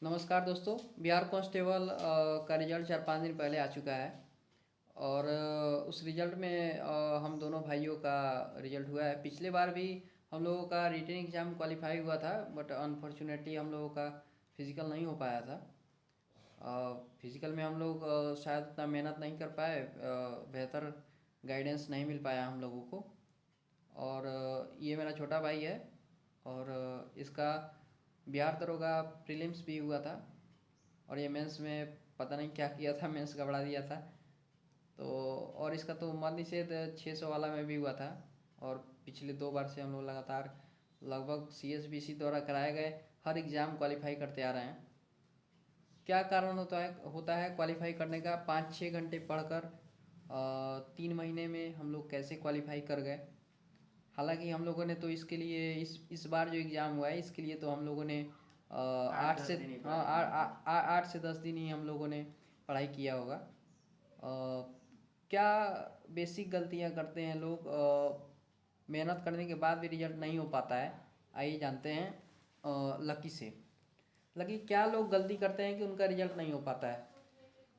नमस्कार दोस्तों। बिहार कांस्टेबल का रिजल्ट 4-5 दिन पहले आ चुका है और उस रिजल्ट में हम दोनों भाइयों का रिजल्ट हुआ है। पिछले बार भी हम लोगों का रिटन एग्ज़ाम क्वालिफाई हुआ था, बट अनफॉर्चुनेटली हम लोगों का फिज़िकल नहीं हो पाया था। फिज़िकल में हम लोग शायद उतना मेहनत नहीं कर पाए, बेहतर गाइडेंस नहीं मिल पाया हम लोगों को। और ये मेरा छोटा भाई है और इसका बिहार दरोगा प्रीलिम्स भी हुआ था और ये मेंस में पता नहीं क्या किया था, मेंस गड़बड़ा दिया था। तो और इसका तो मद निषेध 600 वाला में भी हुआ था। और पिछले 2 बार से हम लोग लगातार लगभग CSBC द्वारा कराए गए हर एग्ज़ाम क्वालिफाई करते आ रहे हैं। क्या कारण होता है क्वालिफाई करने का? 5-6 घंटे पढ़कर 3 महीने में हम लोग कैसे क्वालिफाई कर गए। हालांकि हम लोगों ने तो इसके लिए इस बार जो एग्ज़ाम हुआ है इसके लिए तो हम लोगों ने आठ दस दिन ही पढ़ाई की होगी। 8 से 10 दिन ही हम लोगों ने पढ़ाई किया होगा। क्या बेसिक गलतियां करते हैं लोग, मेहनत करने के बाद भी रिजल्ट नहीं हो पाता है। आइए जानते हैं लकी से। लकी, क्या लोग गलती करते हैं कि उनका रिजल्ट नहीं हो पाता है?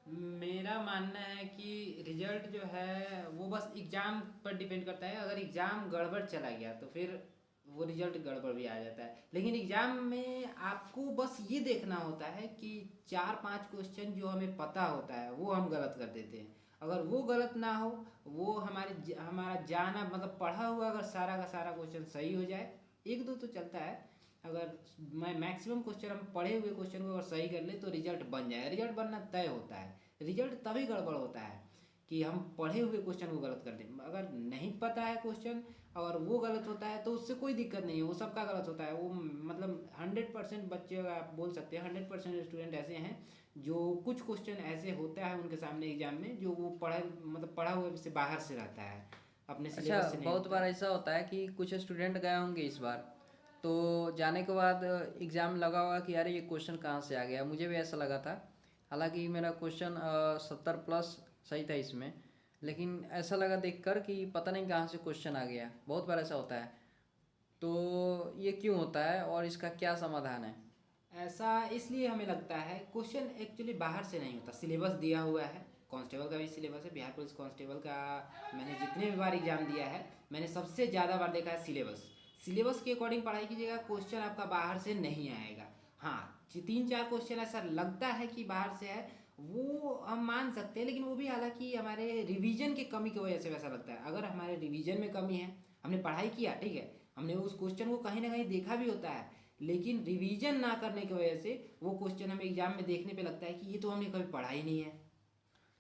मेरा मानना है कि रिजल्ट जो है वो बस एग्ज़ाम पर डिपेंड करता है। अगर एग्ज़ाम गड़बड़ चला गया तो फिर वो रिजल्ट गड़बड़ भी आ जाता है। लेकिन एग्ज़ाम में आपको बस ये देखना होता है कि 4-5 क्वेश्चन जो हमें पता होता है वो हम गलत कर देते हैं। अगर वो गलत ना हो, वो हमारा जाना मतलब पढ़ा हुआ अगर सारा का सारा क्वेश्चन सही हो जाए, एक दो तो चलता है। अगर मैं मैक्सिमम क्वेश्चन हम पढ़े हुए क्वेश्चन को अगर सही कर ले तो रिजल्ट बन जाए। रिजल्ट बनना तय होता है। रिजल्ट तभी गड़बड़ होता है कि हम पढ़े हुए क्वेश्चन को गलत कर दें। अगर नहीं पता है क्वेश्चन और वो गलत होता है तो उससे कोई दिक्कत नहीं है, वो सबका गलत होता है। वो मतलब 100% बच्चे, आप बोल सकते हैं 100% स्टूडेंट ऐसे हैं जो कुछ क्वेश्चन ऐसे होता है उनके सामने एग्जाम में जो वो पढ़ा हुए से बाहर से रहता है, अपने अच्छा, सिलेबस से नहीं बहुत होता बार है। ऐसा होता है कि कुछ स्टूडेंट गए होंगे इस बार, तो जाने के बाद एग्ज़ाम लगा होगा कि यार ये क्वेश्चन कहाँ से आ गया। मुझे भी ऐसा लगा था। हालांकि मेरा क्वेश्चन 70+ सही था इसमें, लेकिन ऐसा लगा देखकर कि पता नहीं कहाँ से क्वेश्चन आ गया। बहुत बार ऐसा होता है। तो ये क्यों होता है और इसका क्या समाधान है? ऐसा इसलिए हमें लगता है क्वेश्चन एक्चुअली बाहर से नहीं होता, सिलेबस दिया हुआ है। कांस्टेबल का भी सिलेबस है, बिहार पुलिस कांस्टेबल का मैंने जितने भी बार एग्जाम दिया है मैंने सबसे ज़्यादा बार देखा है सिलेबस। सिलेबस के अकॉर्डिंग पढ़ाई कीजिएगा, क्वेश्चन आपका बाहर से नहीं आएगा। हाँ, 3-4 क्वेश्चन ऐसा लगता है कि बाहर से है, वो हम मान सकते हैं। लेकिन वो भी हालांकि हमारे रिवीजन की कमी की वजह से वैसा लगता है। अगर हमारे रिवीजन में कमी है, हमने पढ़ाई किया ठीक है, हमने उस क्वेश्चन को कहीं ना कहीं देखा भी होता है, लेकिन रिवीजन ना करने की वजह से वो क्वेश्चन हमें एग्जाम में देखने पे लगता है कि ये तो हमने कभी पढ़ा ही नहीं है।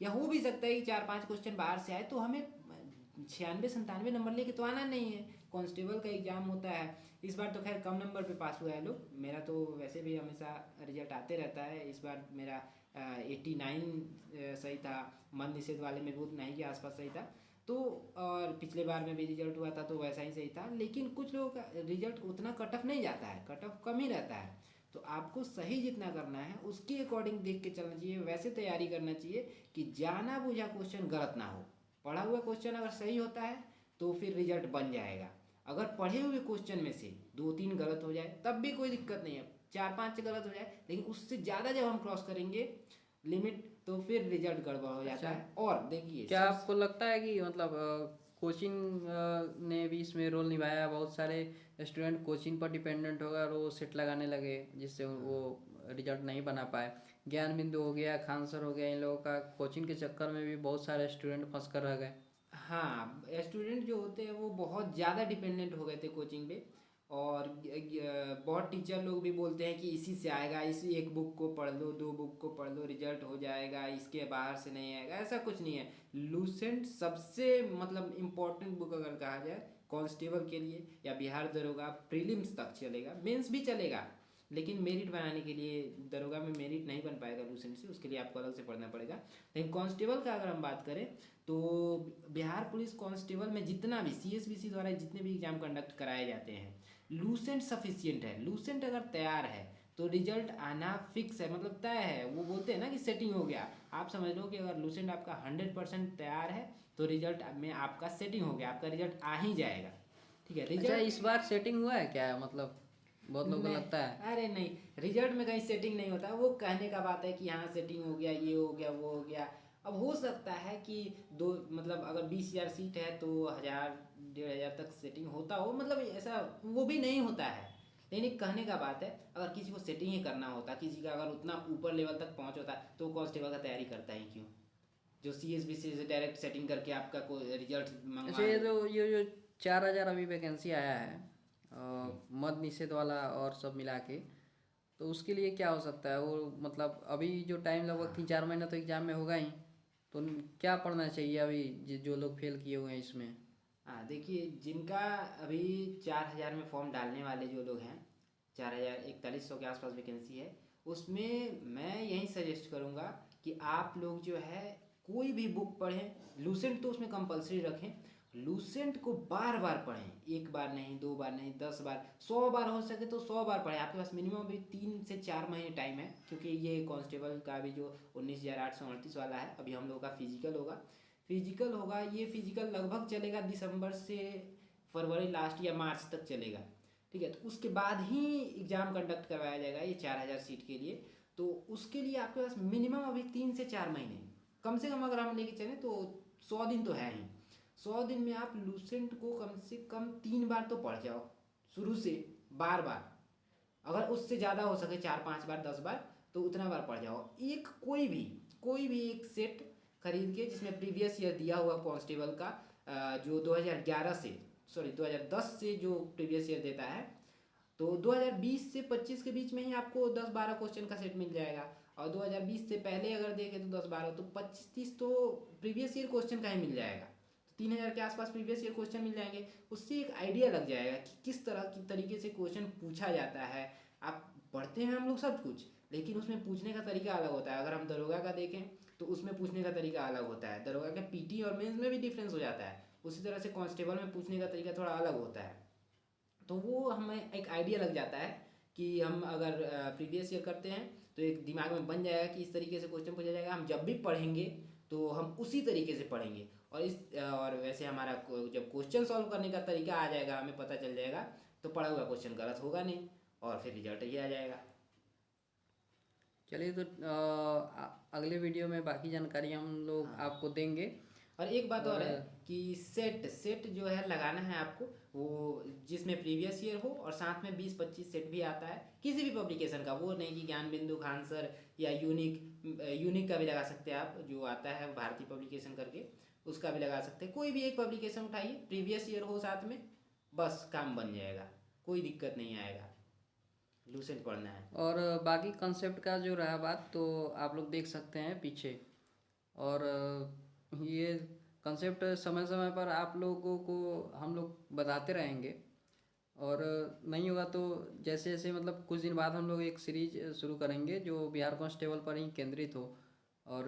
या हो भी सकता है कि 4-5 क्वेश्चन बाहर से आए तो हमें 96-97 नंबर लेके तो आना नहीं है। कांस्टेबल का एग्जाम होता है। इस बार तो खैर कम नंबर पे पास हुआ है लोग, मेरा तो वैसे भी हमेशा रिजल्ट आते रहता है। इस बार मेरा 89 सही था, मन निषेध वाले में भी 9 के आसपास सही था। तो और पिछले बार में भी रिजल्ट हुआ था तो वैसा ही सही था। लेकिन कुछ लोगों का रिजल्ट उतना कट ऑफ नहीं जाता है, कट ऑफ कम ही रहता है। तो आपको सही जितना करना है उसके अकॉर्डिंग देख के चलना चाहिए, वैसे तैयारी करना चाहिए कि जाना बुझा क्वेश्चन गलत ना हो। पढ़ा हुआ क्वेश्चन अगर सही होता है तो फिर रिजल्ट बन जाएगा। अगर पढ़े हुए क्वेश्चन में से 2-3 गलत हो जाए तब भी कोई दिक्कत नहीं है, 4-5 गलत हो जाए, लेकिन उससे ज़्यादा जब हम क्रॉस करेंगे लिमिट तो फिर रिजल्ट गड़बड़ हो जाता अच्छा, है। और देखिए क्या सब आपको लगता है कि मतलब कोचिंग ने भी इसमें रोल निभाया? बहुत सारे स्टूडेंट कोचिंग पर डिपेंडेंट हो गए और वो सेट लगाने लगे, जिससे वो रिजल्ट नहीं बना पाए। ज्ञान बिंदु हो गया, खान सर हो गया, इन लोगों का कोचिंग के चक्कर में भी बहुत सारे स्टूडेंट फंस कर रह गए। हाँ, स्टूडेंट जो होते हैं वो बहुत ज़्यादा डिपेंडेंट हो गए थे कोचिंग पे। और बहुत टीचर लोग भी बोलते हैं कि इसी से आएगा, इसी एक बुक को पढ़ लो, 2 बुक को पढ़ लो, रिजल्ट हो जाएगा, इसके बाहर से नहीं आएगा। ऐसा कुछ नहीं है। लूसेंट सबसे मतलब इम्पोर्टेंट बुक अगर कहा जाए कांस्टेबल के लिए या बिहार दरोगा प्रीलिम्स तक चलेगा, मेंस भी चलेगा। लेकिन मेरिट बनाने के लिए दरोगा में मेरिट नहीं बन पाएगा लूसेंट से, उसके लिए आपको अलग से पढ़ना पड़ेगा। लेकिन कांस्टेबल का अगर हम बात करें तो बिहार पुलिस कांस्टेबल में जितना भी CSBC द्वारा जितने भी एग्जाम कंडक्ट कराए जाते हैं, लूसेंट सफिशियंट है। लूसेंट अगर तैयार है तो रिजल्ट आना फिक्स है, मतलब तय है। वो बोलते हैं ना कि सेटिंग हो गया। आप समझ लो कि अगर लूसेंट आपका 100% तैयार है तो रिजल्ट में आपका सेटिंग हो गया, आपका रिजल्ट आ ही जाएगा। ठीक है, अच्छा, रिजल्ट इस बार सेटिंग हुआ है क्या? मतलब बहुत लोगों को नहीं, लगता है। अरे नहीं, रिजल्ट में कहीं सेटिंग नहीं होता। वो कहने का बात है कि यहाँ सेटिंग हो गया, ये हो गया, वो हो गया। अब हो सकता है कि दो मतलब अगर 20,000 सीट है तो 1,000 1,500 तक सेटिंग होता हो, मतलब ऐसा वो भी नहीं होता है। लेकिन एक कहने का बात है, अगर किसी को सेटिंग ही करना होता, किसी का अगर उतना ऊपर लेवल तक पहुँच होता तो वो कांस्टेबल का तैयारी करता ही क्यों? जो CSB से डायरेक्ट सेटिंग करके आपका कोई रिजल्ट अच्छा, मंगवा ये ले। जो ये जो 4,000 अभी वैकेंसी आया है मद निषेध वाला और सब मिला के, तो उसके लिए क्या हो सकता है? वो मतलब अभी जो टाइम लगभग 3-4 महीना तो एग्जाम में होगा ही, तो क्या पढ़ना चाहिए अभी जो लोग फेल किए हुए हैं इसमें? हाँ देखिए, जिनका अभी 4,000 में फॉर्म डालने वाले जो लोग हैं, 4,041 के आसपास वैकेंसी है, उसमें मैं यही सजेस्ट करूँगा कि आप लोग जो है कोई भी बुक पढ़ें। लूसेंट तो उसमें कंपलसरी रखें। लूसेंट को बार बार पढ़ें, एक बार नहीं, 2 बार नहीं, 10 बार, 100 बार हो सके तो 100 बार पढ़ें। आपके पास मिनिमम अभी 3 से 4 महीने टाइम है, क्योंकि ये कांस्टेबल का भी जो 19,838 वाला है, अभी हम लोगों का फिजिकल होगा। ये फिजिकल लगभग चलेगा दिसंबर से फरवरी लास्ट या मार्च तक चलेगा। ठीक है, तो उसके बाद ही एग्ज़ाम कंडक्ट करवाया जाएगा ये 4,000 सीट के लिए। तो उसके लिए आपके पास मिनिमम अभी 3 से 4 महीने, कम से कम अगर हम लेके चलें तो 100 दिन तो है ही। 100 दिन में आप लूसेंट को कम से कम 3 बार तो पढ़ जाओ, शुरू से बार बार। अगर उससे ज़्यादा हो सके 4-5 बार, 10 बार, तो उतना बार पढ़ जाओ। एक कोई भी एक सेट खरीद के जिसमें प्रीवियस ईयर दिया हुआ कांस्टेबल का, जो 2011 से, सॉरी 2010 से जो प्रीवियस ईयर देता है, तो 2020 से 25 के बीच में ही आपको 10-12 क्वेश्चन का सेट मिल जाएगा। और 2020 से पहले अगर देखें तो 10-12, तो 25-30 तो प्रीवियस ईयर क्वेश्चन का ही मिल जाएगा। तो 3,000 के आसपास प्रीवियस ईयर क्वेश्चन मिल जाएंगे। उससे एक आइडिया लग जाएगा कि किस तरह की तरीके से क्वेश्चन पूछा जाता है। आप पढ़ते हैं हम लोग सब कुछ, लेकिन उसमें पूछने का तरीका अलग होता है। अगर हम दरोगा का देखें तो उसमें पूछने का तरीका अलग होता है। दरोगा के पीटी और मेंस में भी डिफरेंस हो जाता है। उसी तरह से कांस्टेबल में पूछने का तरीका थोड़ा अलग होता है। तो वो हमें एक आइडिया लग जाता है कि हम अगर प्रीवियस ईयर करते हैं तो एक दिमाग में बन जाएगा कि इस तरीके से क्वेश्चन पूछा जाएगा। हम जब भी पढ़ेंगे तो हम उसी तरीके से पढ़ेंगे। और वैसे हमारा जब क्वेश्चन सॉल्व करने का तरीका आ जाएगा, हमें पता चल जाएगा, तो पढ़ा हुआ क्वेश्चन गलत होगा नहीं और फिर रिजल्ट ही आ जाएगा। चलिए, तो अगले वीडियो में बाकी जानकारी हम लोग हाँ, आपको देंगे। और एक बात और और है कि सेट जो है लगाना है आपको, वो जिसमें प्रीवियस ईयर हो और साथ में 20-25 सेट भी आता है किसी भी पब्लिकेशन का। वो नहीं कि ज्ञान बिंदु, खान सर या यूनिक का भी लगा सकते हैं आप, जो आता है भारतीय पब्लिकेशन करके, उसका भी लगा सकते हैं। कोई भी एक पब्लिकेशन उठाइए, प्रीवियस ईयर हो साथ में, बस काम बन जाएगा, कोई दिक्कत नहीं आएगा। लूसेंट पढ़ना है। और बाकी कंसेप्ट का जो रहा बात, तो आप लोग देख सकते हैं पीछे। और ये कंसेप्ट समय समय पर आप लोगों को हम लोग बताते रहेंगे। और नहीं होगा तो जैसे जैसे मतलब कुछ दिन बाद हम लोग एक सीरीज शुरू करेंगे जो बिहार कांस्टेबल पर ही केंद्रित हो। और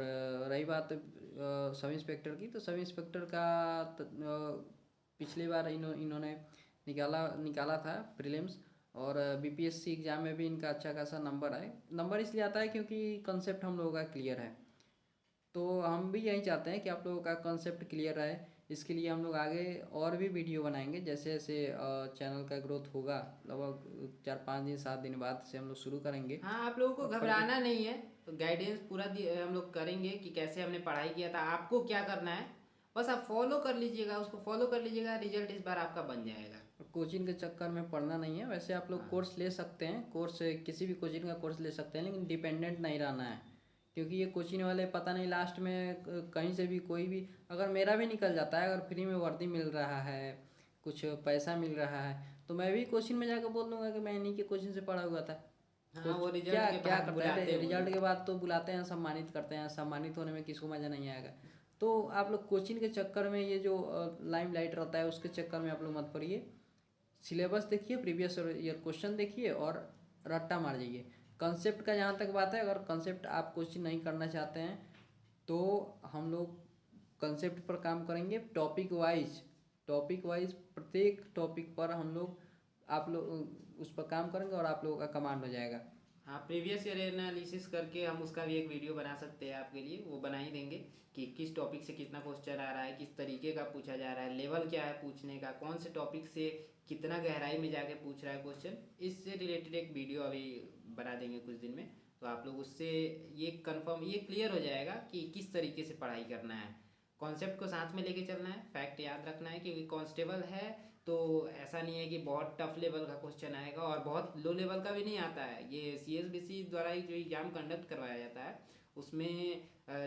रही बात सब इंस्पेक्टर की, तो सब इंस्पेक्टर का पिछली बार इन्होंने निकाला था प्रीलिम्स। और बीपीएससी एग्ज़ाम में भी इनका अच्छा खासा नंबर आए। नंबर इसलिए आता है क्योंकि कंसेप्ट हम लोगों का क्लियर है। तो हम भी यही चाहते हैं कि आप लोगों का कॉन्सेप्ट क्लियर रहे। इसके लिए हम लोग आगे और भी वीडियो बनाएंगे, जैसे जैसे चैनल का ग्रोथ होगा। लगभग 4-5 दिन 7 दिन बाद से हम लोग शुरू करेंगे। हाँ, आप लोगों को और घबराना नहीं है। तो गाइडेंस पूरा हम लोग करेंगे कि कैसे हमने पढ़ाई किया था, आपको क्या करना है, बस आप फॉलो कर लीजिएगा, उसको फॉलो कर लीजिएगा, रिजल्ट इस बार आपका बन जाएगा। कोचिंग के चक्कर में पढ़ना नहीं है। वैसे आप लोग हाँ, कोर्स ले सकते हैं, कोर्स किसी भी कोचिंग का कोर्स ले सकते हैं, लेकिन डिपेंडेंट नहीं रहना है। क्योंकि ये कोचिंग वाले पता नहीं लास्ट में कहीं से भी कोई भी, अगर मेरा भी निकल जाता है, अगर फ्री में वर्दी मिल रहा है, कुछ पैसा मिल रहा है, तो मैं भी कोचिंग में जाकर बोल दूंगा कि मैं इन्हीं के कोचिंग से पढ़ा हुआ था। हाँ, कुछ वो रिजल्ट क्या के क्या बाद करता बुलाते है, हैं वो रिजल्ट लोग। के बाद तो बुलाते हैं, सम्मानित करते हैं। सम्मानित होने में किसको मज़ा नहीं आएगा। तो आप लोग कोचिंग के चक्कर में, ये जो लाइमलाइट रहता है उसके चक्कर में आप लोग मत पड़िए। सिलेबस देखिए, प्रीवियस ईयर क्वेश्चन देखिए और रट्टा मार जाइए। कंसेप्ट का जहाँ तक बात है, अगर कंसेप्ट आप क्वेश्चन नहीं करना चाहते हैं तो हम लोग कंसेप्ट पर काम करेंगे। टॉपिक वाइज प्रत्येक टॉपिक पर हम लोग, आप लोग उस पर काम करेंगे और आप लोगों का कमांड हो जाएगा। हाँ, प्रीवियस ईयर एनालिसिस करके हम उसका भी एक वीडियो बना सकते हैं आपके लिए, वो बना ही देंगे कि किस टॉपिक से कितना क्वेश्चन आ रहा है, किस तरीके का पूछा जा रहा है, लेवल क्या है पूछने का, कौन से टॉपिक से कितना गहराई में जाके पूछ रहा है क्वेश्चन। इससे रिलेटेड एक वीडियो अभी बना देंगे कुछ दिन में, तो आप लोग उससे ये कंफर्म, ये क्लियर हो जाएगा कि किस तरीके से पढ़ाई करना है। कॉन्सेप्ट को साथ में लेके चलना है, फैक्ट याद रखना है, क्योंकि कांस्टेबल है तो ऐसा नहीं है कि बहुत टफ लेवल का क्वेश्चन आएगा और बहुत लो लेवल का भी नहीं आता है। ये CSBC द्वारा ही जो एग्ज़ाम कंडक्ट करवाया जाता है उसमें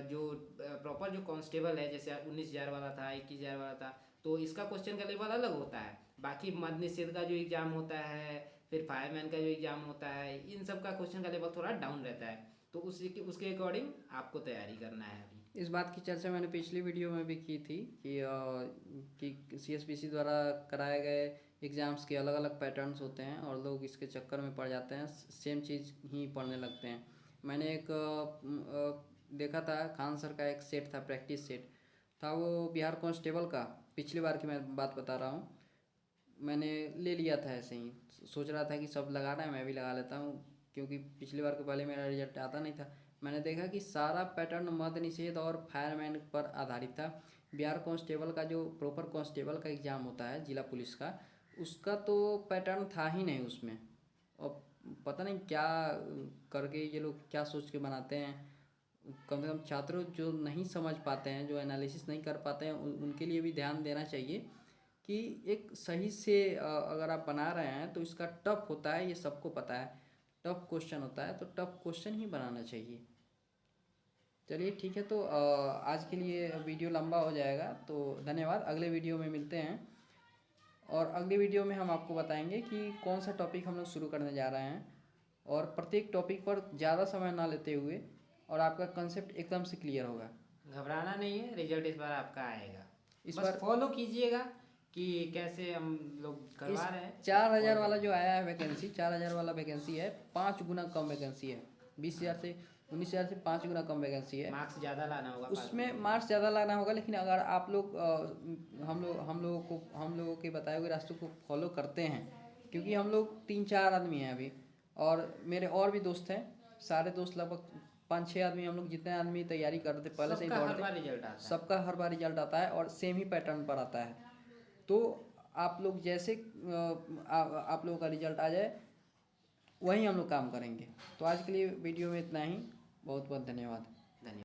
जो प्रॉपर जो कांस्टेबल है, जैसे 19,000 वाला था, 21,000 वाला था, तो इसका क्वेश्चन का लेवल अलग होता है। बाकी मद्य निषेध का जो एग्ज़ाम होता है, फिर फायरमैन का जो एग्ज़ाम होता है, इन सब का क्वेश्चन का लेवल थोड़ा डाउन रहता है, तो उसके अकॉर्डिंग आपको तैयारी करना है अभी। इस बात की चर्चा मैंने पिछली वीडियो में भी की थी कि CSBC द्वारा कराए गए एग्ज़ाम्स के अलग अलग पैटर्न्स होते हैं और लोग इसके चक्कर में पड़ जाते हैं, सेम चीज़ ही पढ़ने लगते हैं। मैंने एक देखा था, खान सर का एक सेट था, प्रैक्टिस सेट था, वो बिहार कांस्टेबल का, पिछली बार की मैं बात बता रहा हूँ। मैंने ले लिया था ऐसे ही, सोच रहा था कि सब लगा रहा है मैं भी लगा लेता हूँ, क्योंकि पिछली बार के पहले मेरा रिजल्ट आता नहीं था। मैंने देखा कि सारा पैटर्न मद्य निषेध और फायरमैन पर आधारित था। बिहार कांस्टेबल का जो प्रॉपर कांस्टेबल का एग्ज़ाम होता है जिला पुलिस का, उसका तो पैटर्न था ही नहीं उसमें। और पता नहीं क्या करके ये लोग क्या सोच के बनाते हैं। कम से कम छात्रों जो नहीं समझ पाते हैं, जो एनालिसिस नहीं कर पाते हैं, उनके लिए भी ध्यान देना चाहिए कि एक सही से अगर आप बना रहे हैं तो इसका टफ होता है, ये सबको पता है, टफ क्वेश्चन होता है, तो टफ क्वेश्चन ही बनाना चाहिए। चलिए ठीक है, तो आज के लिए वीडियो लंबा हो जाएगा, तो धन्यवाद। अगले वीडियो में मिलते हैं और अगले वीडियो में हम आपको बताएंगे कि कौन सा टॉपिक हम लोग शुरू करने जा रहे हैं, और प्रत्येक टॉपिक पर ज़्यादा समय ना लेते हुए, और आपका कंसेप्ट एकदम से क्लियर होगा। घबराना नहीं है, रिजल्ट इस बार आपका आएगा। इस बस बार फॉलो कीजिएगा कि कैसे हम लोग इस करवा रहे हैं, 4,000 वाला जो आया है वैकेंसी, 4,000 वाला वैकेंसी है, 5 गुना कम वैकेंसी है। 20,000 से 19,000 से 5 गुना कम वैकेंसी है। मार्क्स ज़्यादा लाना होगा उसमें मार्क्स ज़्यादा लाना होगा, लेकिन अगर आप लोग हम लोगों के बताए हुए रास्तों को फॉलो करते हैं, क्योंकि हम लोग 3-4 आदमी हैं अभी, और मेरे और भी दोस्त हैं, सारे दोस्त लगभग 5-6 आदमी, हम लोग जितने आदमी तैयारी करते पहले से ही सबका हर दौड़ते, बार रिजल्ट आता है। सबका हर बार रिजल्ट आता है और सेम ही पैटर्न पर आता है। तो आप लोग जैसे आप लोगों का रिजल्ट आ जाए वहीं हम लोग काम करेंगे। तो आज के लिए वीडियो में इतना ही। बहुत बहुत धन्यवाद। धन्यवाद।